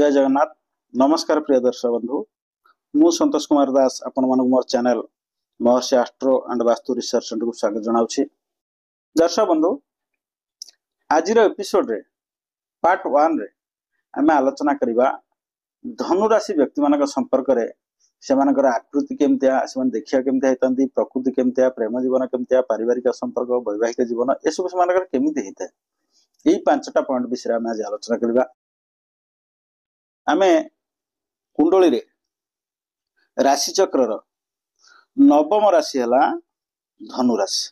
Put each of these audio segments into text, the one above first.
जय जगन्नाथ। नमस्कार प्रिय दर्शक बंधु, मु संतोष कुमार दास आपण मानक मोर channel Maharshi astro and vastu research centre को स्वागत जनाउछि। दर्शक बंधु, आज एपिसोड रे पार्ट 1 रे आमे आलोचना करिबा धनु राशि व्यक्ति मानक संपर्क रे सेमानकर आकृति केमतिया, सेमान देखिया केमतिया हेतांती, प्रकृति केमतिया, प्रेम जीवन केमतिया, पारिवारिक संपर्क, वैवाहिक जीवन ए सब सेमानकर केमिति हेता एई पांचटा पॉइंट विषय आमे आज आलोचना करिबा। आमे कुंडली रे राशि चक्र नवम राशि है धनु राशि।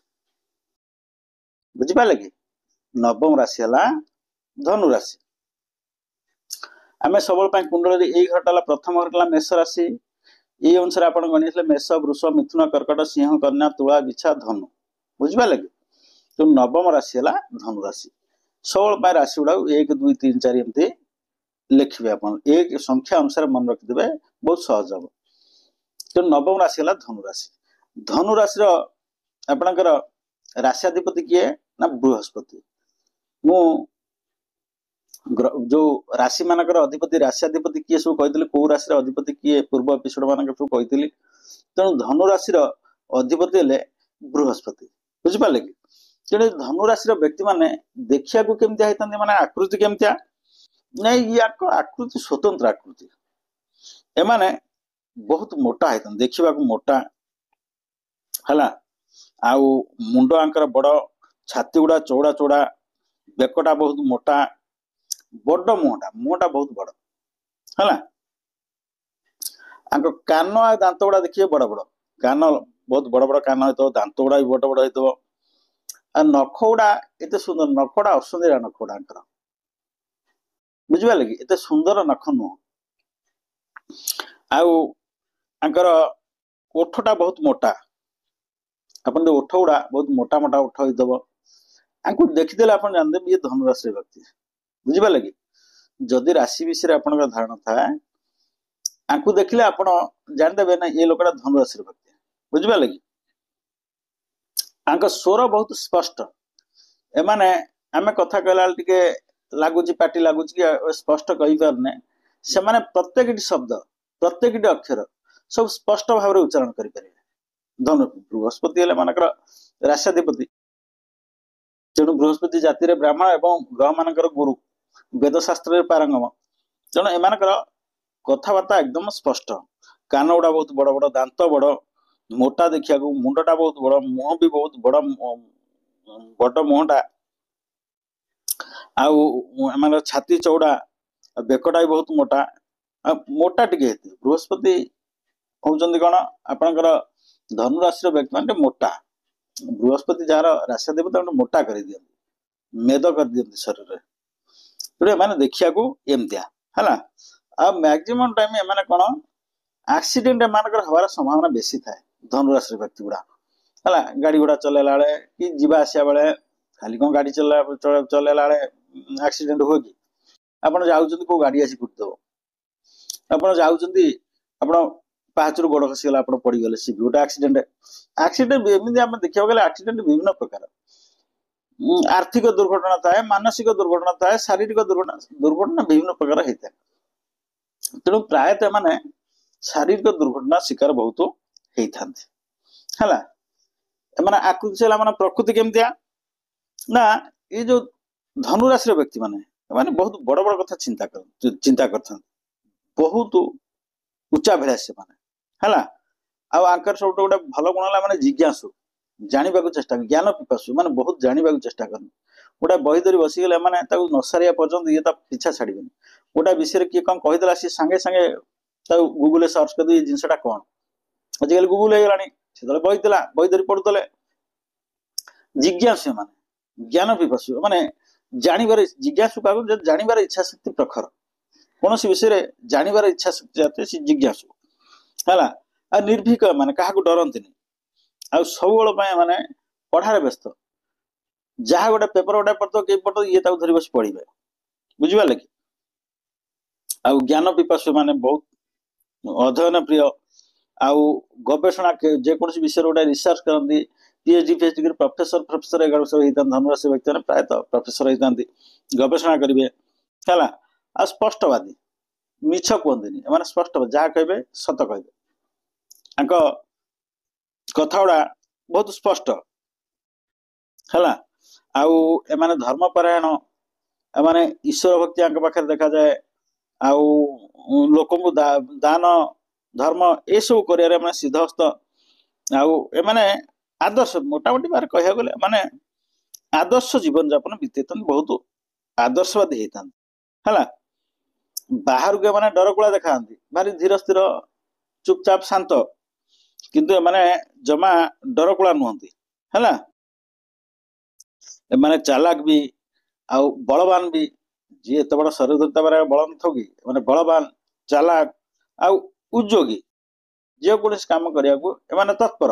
बुझिपारे कि नवम राशि है धनु राशि। आमे सब कुंडली यही घरटा प्रथम घरटा मेष राशि। ये अनुसार आप गणित मेष, वृष, मिथुन, कर्कट, सिंह, कन्या, तुला, बिछा, धनु। बुझिपारे कि तो नवम राशि है धनु राशि। सब राशि गुड़ा 1 2 3 4 एमती लिखे आप एक संख्या अनुसार मन रखिदे, बहुत सहज हम। तो नवम राशि है धनु राशि। धनु राशि आपणकर राशिधिपति किए ना बृहस्पति। मु जो राशि मानकर अधिपति राशिधिपति किए सब कही कौ राशि अधिपति किए पूर्व एपिसोड मान सब कही। तेणु धनु राशि अधिपति हेले बृहस्पति। बुझिपारे कि तेणु धनु राशि व्यक्ति माने देखिया केमती होता माने आकृति केमतिया नहीं, ये आकृति स्वतंत्र आकृति। एमाने बहुत मोटा है, देखा मोटा है। आउ मुंड आंकर बड़, छाती गुड़ा चौड़ा चौड़ा, बेकटा बहुत मोटा, बड़ मुहटा बहुत बड़ है। कान आ दांत गुड़ा देखिए बड़ बड़, कान बहुत बड़ बड़ कान हो, दांत गुड़ा भी बड़ बड़ हो, नख गुड़ा एत सुंदर, नख गुड़ा असुंदर नख गुड़ा आंकर। बुझिपारे कि एते सुंदर नख नुह। आंकर ओठटा बहुत मोटा, अपन ओठ गुड़ा बहुत मोटा मोटा ओठ होइदबो। आंकु देखिदेले अपन जानदे ये धनु राशि व्यक्ति। बुझिपारे कि जदि राशि विषय आपन धारणा था, आंकु देखिले आपण जानदेबे ना ये लोकटा धनु राशि व्यक्ति। बुझिपारे कि आंक स्वर बहुत स्पष्ट। एमाने आमे कथा कहला टिके लगुच पार्टी लगुच कि स्पष्ट कही पारने, से माने प्रत्येक शब्द, प्रत्येक अक्षर सब स्पष्ट भाव में उच्चारण करें। धनु बृहस्पति है मानकर राशिधिपति। तेणु बृहस्पति जाति रे ब्राह्मण एवं ग्रह मानकर गुरु, वेदशास्त्र पारंगम। तेणु एमानकर कथबार्ता एकदम स्पष्ट। कान गुड़ा बहुत बड़ बड़, दांत बड़ मोटा देखिया, मुंडटा बहुत बड़, मुह भी बहुत बड़ बड़ मुहटा, आम छाती चौड़ा, बेकटा भी बहुत मोटा, मोटा टिके। बृहस्पति होउचंदी कौन आपणकर धनु राशि व्यक्ति मान मोटा। बृहस्पति जार राशिधिपति मोटा कर दियंती, मेद कर दियंती शरीर रे। माने देखिया एमतिया है। मैक्सिमम टाइम एमाने कौन एक्सीडेंट एमानकर हवार संभावना बेसी थाए धनु राशि व्यक्ति गुड़ा है। गाड़ी घोड़ा चलेला बेले कि जीवा आसिया बेले, खाली कौन गाड़ी चलेला बेले एक्सीडेंट हो कि आपण जाउचंदी को गाड़ी आसी कुटदो, आपण जाउचंदी आपण पाचरू गोड़ खसीगला, आपण पड़ी गले, सी गोटे एक्सीडेंट। एक्सीडेंट एमती आम देखा गले एक्सीडेंट विभिन्न प्रकार, आर्थिक दुर्घटना थाए, मानसिक दुर्घटना थाए, शारीरिक दुर्घटना विभिन्न प्रकार होता है। तेणु प्रायतः माने शारीरिक दुर्घटना शिकार बहुत होता है। आकृति से माने प्रकृति केमतिया ना, ये जो धनु राशि व्यक्ति माने बहुत बड़ बड़ कथा चिंता कर बहुत उच्चा भिलाषी माने है। आंकर सब गोटे भल गुण है जिज्ञासु, जानवा चेष्टा, ज्ञान पिपासु, माने बहुत जानवा चेष्टा कर। गोटे बही धरी बसीगले मैंने न सारे पर्यटन ये पीछा छाड़े। गोटे विषय किए कौन कहीदेला सी सांगे सांगे गूगल सर्च कर ये जिनसा कौन आजिकल गूगल हो गला, से बही देला, बही धरी पढ़ुले। जिज्ञासु माने ज्ञान पिपासु माने जानवर जिज्ञासु क्या जानवर इच्छा शक्ति प्रखर, कौन विषय जानवर इच्छा शक्ति जाते जिज्ञासु है। निर्भीक माने क्या डरती नहीं, सब माने पढ़ार व्यस्त। जहाँ गोटे पेपर गोटे पढ़ो कि पढ़ो ये धरी बस पढ़े। बुझिपारे कि ज्ञान पिपासु माने बहुत अध्ययन प्रिय, गवेषणा जेकोसी विषय गोटे रिसर्च करती, पीएचडी पीएचडी प्रोफेसर एगार सब होता। धनुराशि व्यक्ति प्रायतः प्रोफेसर होता, गवेषणा करेंगे है। स्पष्टवादी ମିଛ କୁହନ୍ତିନି, ଏମାନେ ସ୍ପଷ୍ଟ ଯାହା କହିବେ ସତ କହିବେ। ତାଙ୍କ କଥା ଗୁଡ଼ା ବହୁତ ସ୍ପଷ୍ଟ ହେଲା। ଆଉ ଏମାନେ ଧର୍ମପରାୟଣ, ଏମାନେ ଈଶ୍ୱର ଭକ୍ତି ଆଙ୍କ ପାଖରେ ଦେଖାଯାଏ। ଆଉ ଲୋକଙ୍କୁ ଦାନ ଧର୍ମ ଏସବୁ କରିବାରେ ଏମାନେ ସିଦ୍ଧହସ୍ତ। ଆଉ ଏମାନେ ଆଦର୍ଶ, ମୋଟାମୋଟି ଭାବରେ କହିବାକୁ ଗଲେ ମାନେ ଆଦର୍ଶ ଜୀବନ ଯାପନ ବିତେଇଥାନ୍ତି, ବହୁତ ଆଦର୍ଶବାଦୀ ହେଇଥାନ୍ତି ହେଲା। ବାହାରକୁ ଏମାନେ ଡରକୁଳା ଦେଖାନ୍ତି, ଭାରି ଧୀର ସ୍ଥିର ଚୁପଚାପ ଶାନ୍ତ, କିନ୍ତୁ ଏମାନେ ଜମା ଡରକୁଳା ନୁହନ୍ତି ହେଲା। ଏମାନେ ଚାଲାକ ବି ଆଉ ବଳବାନ ବି। ଯିଏ ଏତେ ବଡ ଶରୀର ଧରିତା ବଳ ନଥିବ କି, ମାନେ ବଳବାନ, ଚାଲାକ ଆଉ ଉଦ୍ୟୋଗୀ, ଯେକୌଣସି କାମ କରିବାକୁ ଏମାନେ ତତ୍ପର,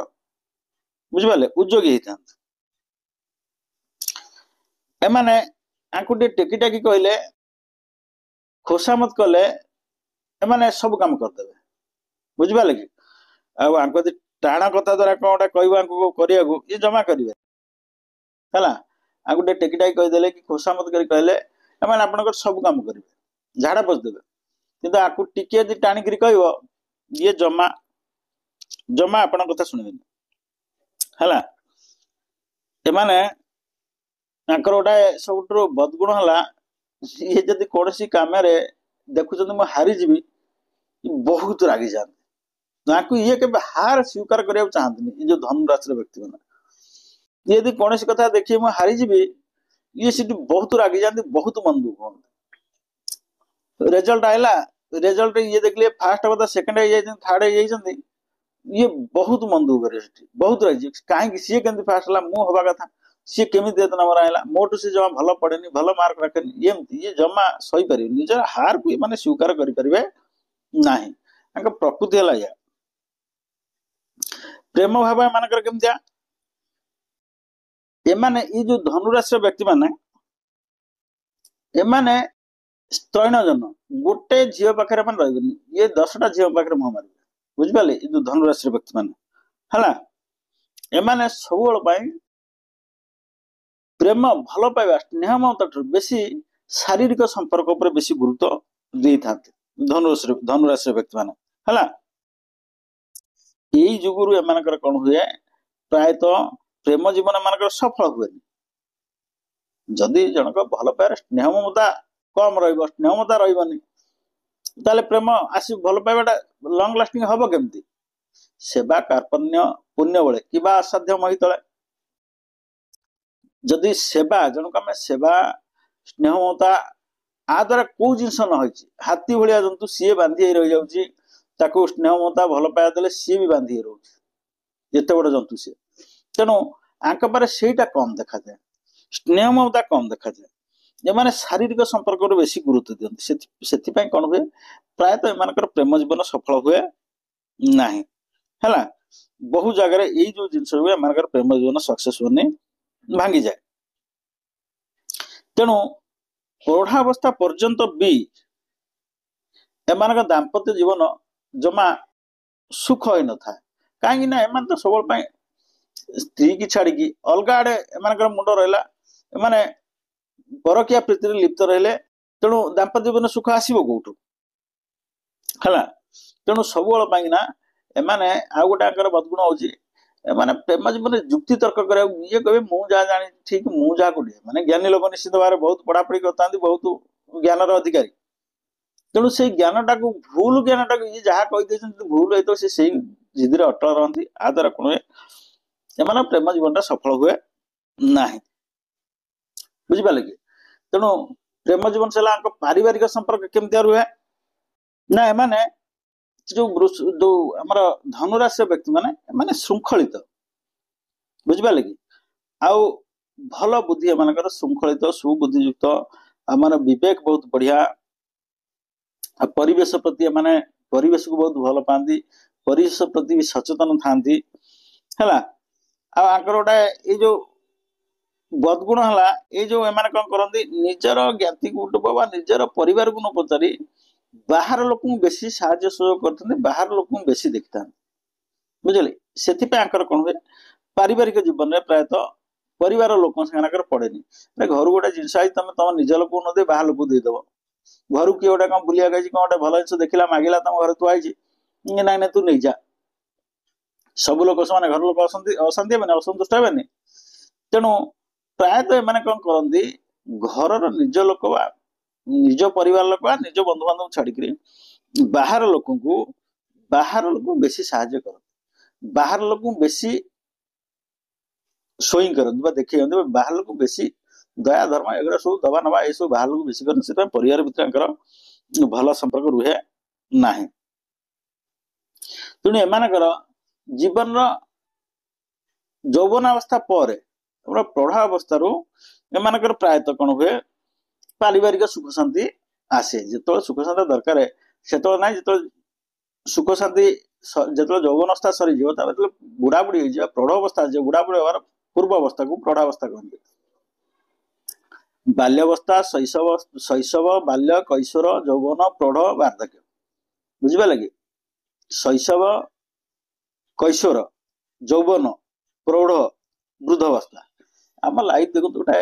ବୁଝିପାରିଲେ, ଉଦ୍ୟୋଗୀ ହେଇଥାନ୍ତି। ଏମାନେ ଆଙ୍କୁ ଟିକେ ଟେକି ଟାକି କହିଲେ, ଖୋସାମତ କଲେ, ଏମାନେ ସବୁ କାମ କରିଦେବେ, ବୁଝିପାରିଲେ କି। ଆଉ ଆଙ୍କୁ ଯଦି ଟାଣ କଥା ଦ୍ୱାରା କଣ ଗୋଟେ କହିବ ଆଙ୍କୁ କରିବାକୁ, ଇଏ ଜମା କରିବେ ହେଲା। ଆଙ୍କୁ ଟିକେ ଟେକି ଟାକି କହିଦେଲେ କି ଖୋସାମତ କରି କହିଲେ, ଏମାନେ ଆପଣଙ୍କର ସବୁ କାମ କରିବେ, ଝାଡ଼ା ପୋଛିଦେବେ। କିନ୍ତୁ ଆକୁ ଟିକେ ଯଦି ଟାଣିକିରି କହିବ, ଇଏ ଜମା ଜମା ଆପଣଙ୍କ କଥା ଶୁଣିବେନି ହେଲା। ଏମାନେ ତାଙ୍କର ଗୋଟେ ସବୁଠାରୁ ବଦଗୁଣ ହେଲା, ଇଏ ଯଦି କୌଣସି କାମରେ ଦେଖୁଛନ୍ତି ମୁଁ ହାରିଯିବି, ବହୁତ ରାଗିଯାଆନ୍ତି। ତାଙ୍କୁ ଇଏ କେବେ ହାର ସ୍ୱୀକାର କରିବାକୁ ଚାହାନ୍ତିନି। ଏ ଯୋଉ ଧନୁ ରାଶିର ବ୍ୟକ୍ତି ମାନେ, ଇଏ ଯଦି କୌଣସି କଥା ଦେଖି ମୁଁ ହାରିଯିବି, ଇଏ ସେଠି ବହୁତ ରାଗିଯାଆନ୍ତି, ବହୁତ ମନ ଦୁଃଖ ହୁଅନ୍ତି। ରେଜଲ୍ଟ ଆଇଲା, ରେଜଲ୍ଟ ଇଏ ଦେଖିଲେ ଫାର୍ଷ୍ଟ କଥା ସେକେଣ୍ଡ ହେଇଯାଇଛନ୍ତି, ଥାର୍ଡ ହେଇଯାଇଛନ୍ତି, ଇଏ ବହୁତ ମନ ଦୁଃଖ କରିବେ, ସେଠି ବହୁତ ରାଗି। କାହିଁକି ସିଏ କେମିତି ଫାର୍ଷ୍ଟ ହେଲା, ମୁଁ ହବା କଥା, ସିଏ କେମିତି ଏତେ ନମ୍ବର ଆଇଲା, ମୋଠୁ ସେ ଜମା ଭଲ ପଡେନି, ଭଲ ମାର୍କ ରଖେନି, ଏମିତି ଇଏ ଜମା ସହିପାରିବେ, ନିଜର ହାରକୁ ଏମାନେ ସ୍ୱୀକାର କରିପାରିବେ ନାହିଁ। ତାଙ୍କ ପ୍ରକୃତି ହେଲା ଇୟା। ପ୍ରେମ ଭାବ ଏମାନଙ୍କର କେମିତିଆ, ଏମାନେ ଏଇ ଯୋଉ ଧନୁରାଶିର ବ୍ୟକ୍ତି ମାନେ, ଏମାନେ ସ୍ତ୍ରୈଣଜନ, ଗୋଟେ ଝିଅ ପାଖରେ ଏମାନେ ରହିବେନି, ଇଏ 10ଟା ଝିଅ ପାଖରେ ମୁହଁ ମାରିବେ, ବୁଝିପାରିଲେ। ଏଇ ଯୋଉ ଧନୁରାଶିର ବ୍ୟକ୍ତି ମାନେ ହେଲା, ଏମାନେ ସବୁବେଳ ପାଇଁ ପ୍ରେମ, ଭଲ ପାଇବା, ସ୍ନେହ ମମତାଠାରୁ ବେଶୀ ଶାରୀରିକ ସମ୍ପର୍କ ଉପରେ ବେଶୀ ଗୁରୁତ୍ୱ ଦେଇଥାନ୍ତି ଧନୁରାଶିର ବ୍ୟକ୍ତି ମାନେ ହେଲା। ଏଇ ଯୁଗରୁ ଏମାନଙ୍କର କଣ ହୁଏ, ପ୍ରାୟତଃ ପ୍ରେମ ଜୀବନ ଏମାନଙ୍କର ସଫଳ ହୁଏନି। ଯଦି ଜଣକ ଭଲ ପାଇବାର ସ୍ନେହ ମମତା କମ ରହିବ, ସ୍ନେହ ମମତା ରହିବନି, ତାହେଲେ ପ୍ରେମ ଆସି ଭଲ ପାଇବାଟା ଲଙ୍ଗ ଲାଷ୍ଟିଂ ହବ କେମିତି? ସେବା କାର୍ପଣ୍ୟ ପୁଣ୍ୟ ବଳେ କିମ୍ବା ଅସାଧ୍ୟ ମହି ତଳେ। ଯଦି ସେବା, ଜଣକୁ ଆମେ ସେବା ସ୍ନେହ ମମତା, ଆ ଦ୍ୱାରା କୋଉ ଜିନିଷ ନ ହେଇଛି, ହାତୀ ଭଳିଆ ଜନ୍ତୁ ସିଏ ବାନ୍ଧି ହେଇ ରହିଯାଉଛି, ତାକୁ ସ୍ନେହ ମମତା ଭଲ ପାଇବା ଦେଲେ ସିଏ ବି ବାନ୍ଧି ହେଇ ରହୁଛି, ଏତେ ବଡ ଜନ୍ତୁ ସିଏ। ତେଣୁ ଆଙ୍କ ପାରେ ସେଇଟା କମ ଦେଖାଯାଏ, ସ୍ନେହ ମମତା କମ ଦେଖାଯାଏ। ଏମାନେ ଶାରୀରିକ ସମ୍ପର୍କରୁ ବେଶୀ ଗୁରୁତ୍ୱ ଦିଅନ୍ତି, ସେଥିପାଇଁ କଣ ହୁଏ, ପ୍ରାୟତଃ ଏମାନଙ୍କର ପ୍ରେମ ଜୀବନ ସଫଳ ହୁଏ ନାହିଁ ହେଲା। ବହୁ ଜାଗାରେ ଏଇ ଯୋଉ ଜିନିଷ ହୁଏ, ଏମାନଙ୍କର ପ୍ରେମ ଜୀବନ ସକ୍ସେସ ହୁଏନି, ଭାଙ୍ଗିଯାଏ। ତେଣୁ ପ୍ରୌଢ଼ାବସ୍ଥା ପର୍ଯ୍ୟନ୍ତ ବି ଏମାନଙ୍କ ଦାମ୍ପତ୍ୟ ଜୀବନ ଜମା ସୁଖ ହୋଇନଥାଏ। କାହିଁକି ନା ଏମାନେ ତ ସବୁବେଳେ ପାଇଁ ସ୍ତ୍ରୀ କି ଛାଡିକି ଅଲଗା ଆଡେ ଏମାନଙ୍କର ମୁଣ୍ଡ ରହିଲା, ଏମାନେ ପରକୀୟା ପ୍ରୀତିରେ ଲିପ୍ତ ରହିଲେ। ତେଣୁ ଦାମ୍ପତ୍ୟ ଜୀବନ ସୁଖ ଆସିବ କୋଉଠୁ ହେଲା। ତେଣୁ ସବୁବେଳ ପାଇଁ ନା ଏମାନେ, ଆଉ ଗୋଟେ ଆଙ୍କର ବଦଗୁଣ ହଉଛି, ଏମାନେ ପ୍ରେମ ଜୀବନରେ ଯୁକ୍ତି ତର୍କ କରିବାକୁ, ଇଏ କହିବେ ମୁଁ ଯାହା ଜାଣି ଠିକ, ମୁଁ ଯାହା କୋଠି, ମାନେ ଜ୍ଞାନୀ ଲୋକ ନିଶ୍ଚିତ ଭାବରେ ବହୁତ ପଢାପଢି କରିଥାନ୍ତି, ବହୁତ ଜ୍ଞାନର ଅଧିକାରୀ। ତେଣୁ ସେଇ ଜ୍ଞାନଟାକୁ, ଭୁଲ ଜ୍ଞାନଟାକୁ ଇଏ ଯାହା କହିଦେଇଛନ୍ତି ଭୁଲ ହେଇଥିବ, ସେ ସେଇ ଜିଦିରେ ଅଟଳ ରହନ୍ତି। ଆ ଦ୍ୱାରା କଣ ହୁଏ, ଏମାନଙ୍କ ପ୍ରେମ ଜୀବନଟା ସଫଳ ହୁଏ ନାହିଁ, ବୁଝିପାରିଲେ କି। ତେଣୁ ପ୍ରେମ ଜୀବନ ହେଲା ଆଙ୍କ ପାରିବାରିକ ସମ୍ପର୍କ କେମିତିଆ ରୁହେ ନା, ଏମାନେ ଯୋଉ ଆମର ଧନୁରାଶିର ବ୍ୟକ୍ତି ମାନେ, ଏମାନେ ଶୃଙ୍ଖଳିତ, ବୁଝିପାରିଲେ କି। ଆଉ ଭଲ ବୁଦ୍ଧି ଏମାନଙ୍କର, ଶୃଙ୍ଖଳିତ ସୁବୁଦ୍ଧିଯୁକ୍ତ, ଆମର ବିବେକ ବହୁତ ବଢିଆ। ଆଉ ପରିବେଶ ପ୍ରତି ଏମାନେ ପରିବେଶକୁ ବହୁତ ଭଲ ପାଆନ୍ତି, ପରିବେଶ ପ୍ରତି ବି ସଚେତନ ଥାନ୍ତି ହେଲା। ଆଉ ଆଙ୍କର ଗୋଟେ ଏଇ ଯୋଉ ବଦଗୁଣ ହେଲା, ଏଇ ଯୋଉ ଏମାନେ କଣ କରନ୍ତି, ନିଜର ଜ୍ଞାତି କୁଟୁମ୍ବ ବା ନିଜର ପରିବାରକୁ ନ ପଚାରି ବାହାର ଲୋକଙ୍କୁ ବେଶୀ ସାହାଯ୍ୟ ସହଯୋଗ କରିଥାନ୍ତି, ବାହାର ଲୋକଙ୍କୁ ବେଶୀ ଦେଖିଥାନ୍ତି, ବୁଝିଲେ। ସେଥିପାଇଁ ଆଙ୍କର କଣ ହୁଏ, ପାରିବାରିକ ଜୀବନରେ ପ୍ରାୟତଃ ପରିବାର ଲୋକଙ୍କ ସାଙ୍ଗରେ ପଡେନି। ଘରୁ ଗୋଟେ ଜିନିଷ ଆଇ ତମେ ତମ ନିଜ ଲୋକକୁ ନ ଦେଇ ବାହାର ଲୋକକୁ ଦେଇଦବ, घर किए गोटे कौन बुलिया कौन गोटे भल जिन देखला मागिला तुम घर थुआई ना ना तू नहीं जा सब लोग से घर लोग अशांति हे असंतुष्ट हे तेणु प्रायतः एम कौन करती घर निज लोक निज परिवार लोक निज बंधु बांधव छाड़ी बाहर लोक बेसी साहाଯ୍य कर बाहर लोक बेसी शोईंग करते देखिए बाहर लोक बेसी दया धर्म एगुड़ा सब दबा नवा ये सब बाहर लोक बेसी कर परिवार भर भल संपर्क रुहे ना तेणु एमानकर जीवन यौवनावस्था पर प्रौढ़ावस्था एमानकर प्रायतः कौन हुए पारिवारिक सुख शांति आसे जो सुख शांति दरकार से ना जो सुख शांति जो यौवनावस्था सरी बुढ़ा बुढ़ी हो प्रौढ़ावस्था जो बुढ़ा बुढ़ी हमार पूर्व अवस्था को प्रौढ़ावस्था कहते बाल्यावस्था शैशव बाल्य कैशोर यौवन प्रौढ़ वार्धक्य बुझे कि शैशव कैशोर यौवन प्रौढ़ वृद्धावस्था आम लाइफ देखो गोटे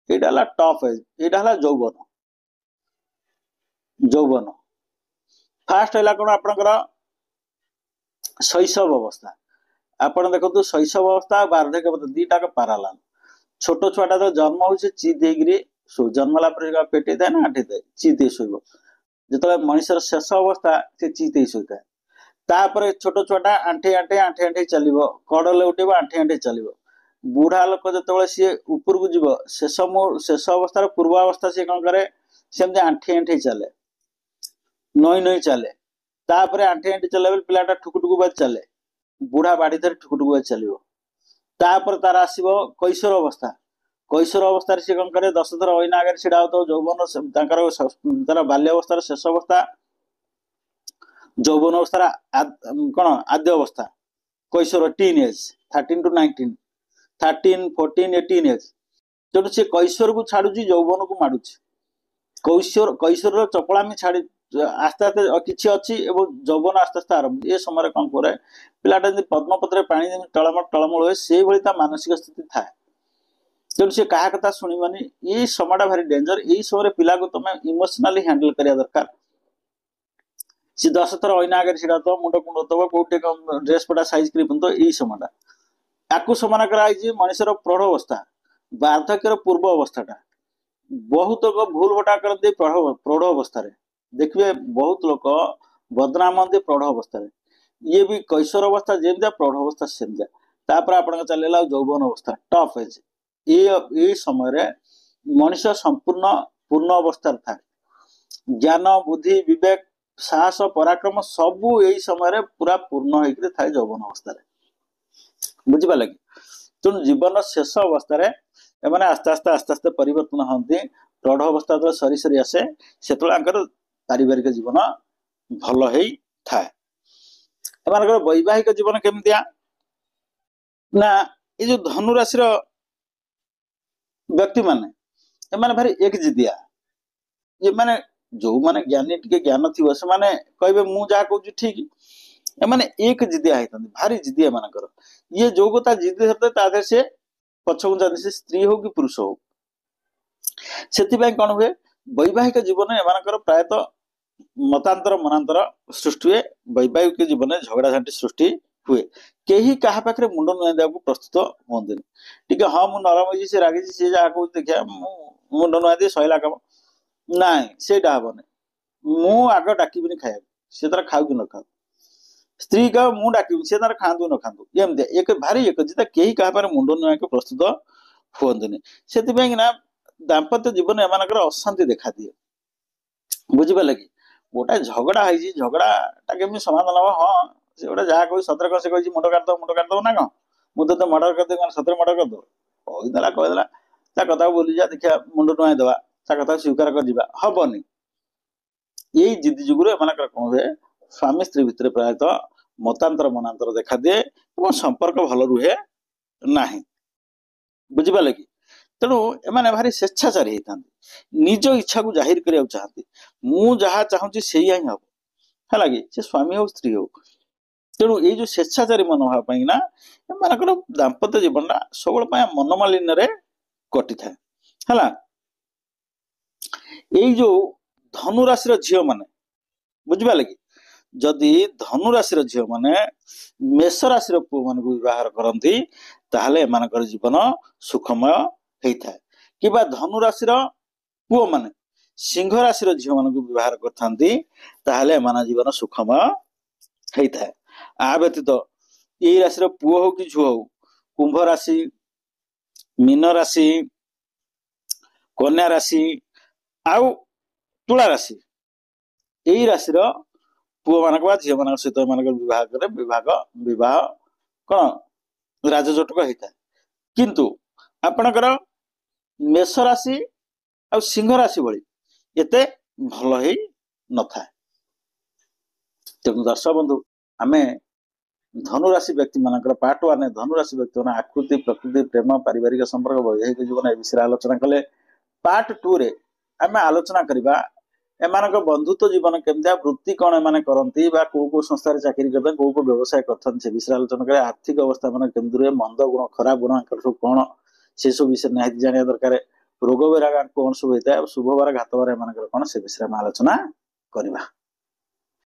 यहाँ टफ एज यहाँ यौवन यौवन फास्ट है कौन आपणकर शैशव अवस्था आपण देखो शैशव अवस्था वार्धक्य अवस्था दीटा पारालाल छोट छुआटा तो जन्म हो चित हो जन्मला पेटे थाए ना आठे थाए चित शोब जो मनुष्य शेष अवस्था से चित शोता है छोट छुआटा आंठे आंठे आंठे आंठे चलो कड़ले उठेब आंठे आंठे चलो बुढ़ा लोक जो सी ऊपर को जीव शेष अवस्थार पूर्वावस्था सी कौन करे सेमती आंठे आंठे चले नई नई चले आंठे आंठे चले पिलाटा ठुकुटुकु बाज चले बुढ़ा बाड़ी धर ठुकुटुकु बाज चलो तार आसो कैशोर अवस्था सी कौन करे 10 थर अना आगे छिड़ा हो यौवन तार बाल्यावस्थार शेष अवस्था यौवन अवस्था कौन आद्य अवस्था कैशोर टीन एज 13 to 19 13 14 18 एज तेणु सी कैशोर को छाड़ू यौवन को माड़ू कैशोर चपलामी छाड़ी आस्ते आस्ते किसी अच्छी यौवन आस्ते आस्ते आरंभ ये समय कौन करे पिलाटा पद्मपत्र पानी टलमल टलमल हुए से भाई मानसिक स्थिति थाए तेणु सी क्या कथा शुणवानी ये समय भारी डेंजर यही समय पिला को तुम इमोशनाली हैंडल करिया दरकार सी 10 थर अना आगे छिड़ा तो मुंड कुंड दब कौटे ड्रेस पटा साइज कर यही समय आपको समान कराई मनुष्यर प्रौढ़ अवस्था वार्धक्यर पूर्व अवस्थाटा बहुत लोग भूल भटा करते प्रौढ़ अवस्था देखिए बहुत लोग बदनाम हमें प्रौढ़ अवस्था ये भी कैशोर अवस्था जमती प्रौढ़ अवस्था सेमती आप चलेगा यौवन अवस्था टफ एज ये समय मनुष्य संपूर्ण पूर्ण अवस्था था ज्ञान बुद्धि विवेक साहस पराक्रम सबू यही समय पूरा पूर्ण होकर था यौवन अवस्था बुझा लगे तेणु जीवन शेष अवस्था एमाने आस्ते आस्ते आस्ते आस्ते परिवर्तन होती प्रौढ़ अवस्था जो सरी सरी आसे से पारिवारिक जीवन भल ही थाए एम वैवाहिक जीवन केमतिया ना ये जो धनुराशि व्यक्ति माने भारी एक जिदिया ये माने जो माने ज्ञानी टिके ज्ञान थी से माने कहे मु जहाँ कहूँ ठीक एमाने एक जिदिया होता भारी जिदिया मानकर ये जो कथा जिदी धरते तादर से पछकु जाती से स्त्री हो कि पुरुष हो से कौन हुए वैवाहिक जीवन एमानकर प्रायतः मतांतर मनांतर सृष्टि हुए वैवाहिक जीवन में झगड़ा झांटी सृष्टि हुए कहीं क्या पाखे मुंड नुआ देवा प्रस्तुत हमें टी हाँ मुझे नरम हो से रागी सी जहाँ कह देखिए मुंड नुआ दिए सहला कम ना से मु आग डाकबी खाया सी तार खाऊ कि न खाऊ स्त्री कह मु डाकबी सी तार खातु न खातु एमती एक भारी एक जिता कहीं क्या मुंड नुआ के प्रस्तुत हमें से दाम्पत्य जीवन एमानकर अशांति देखा दिए बुझे लगे गोटे झगड़ा है झगड़ा केमी समाधान हम हाँ से गोटे जहाँ कह सतरे कह से कही मुंड काटदब ना कौन मुझे तो मर्डर करदे सतरे मर्डर करदे कहीदेला ता कथा बोली जा देखिए मुंड नुआई देवा ता कथा स्वीकार कर हेनी यही जिद जुगुर एम कौन हुए स्वामी स्त्री भितर प्रायतः मतांतर मनांतर देखा दिए और संपर्क भल रुहे ना बुझे लगे तेणु एमाने भारी स्वेच्छाचारी होता निज इच्छा को जाहिर करने चाहती मु जहाँ चाहूँगी से ही हम है कि से स्वामी हो स्त्री हो तेणु ये जो स्वेच्छाचारी मनोभाव ना एमानकर दाम्पत्य जीवन सब मनमालिन्य कटि था है एई जो धनु राशि झील मैंने बुझिपारे कि जदि धनु राशि झील मैंने मेष राशि पुओ मान विवाह करती ताहले एमानकर जीवन सुखमय होता है कि धनु राशि पुओ माने सिंह राशि झील मान विवाह करते एमान जीवन सुखमय होता है। आ व्यतीत यही राशि पुओ हो कि झुओ हो कुंभ राशि मीन राशि कन्या राशि आउ तुला राशि यही राशि पुओ मान झील मान सहित विवाह करे विवाह कौन राजजटक होता है किंतु आपणकर मेष राशि आ सिंह राशि भली एते भल ही न था। तेणु दर्शक बंधु आमे धनुराशि व्यक्ति मानकर पार्ट 1 धनुराशि व्यक्ति मान आकृति प्रकृति प्रेम पारिवारिक संपर्क वैवाहिक जीवन ए विषय आलोचना कले। पार्ट 2 रे आमे आलोचना करिबा एमानक बंधुत्व जीवन केमतिया वृत्ति कौन एमाने करंती बा को संस्था रे चाकरी करते को व्यवसाय करथन से विषय आलोचना करे। आर्थिक अवस्था माने केमति रे मंद गुण खराब गुण सब कौन से सब विषय निहाती जानिया दरकार। रोग वैराग कौन सब होता है शुभ बार घात बार एमानकर कौन से विषय आलोचना करिबा।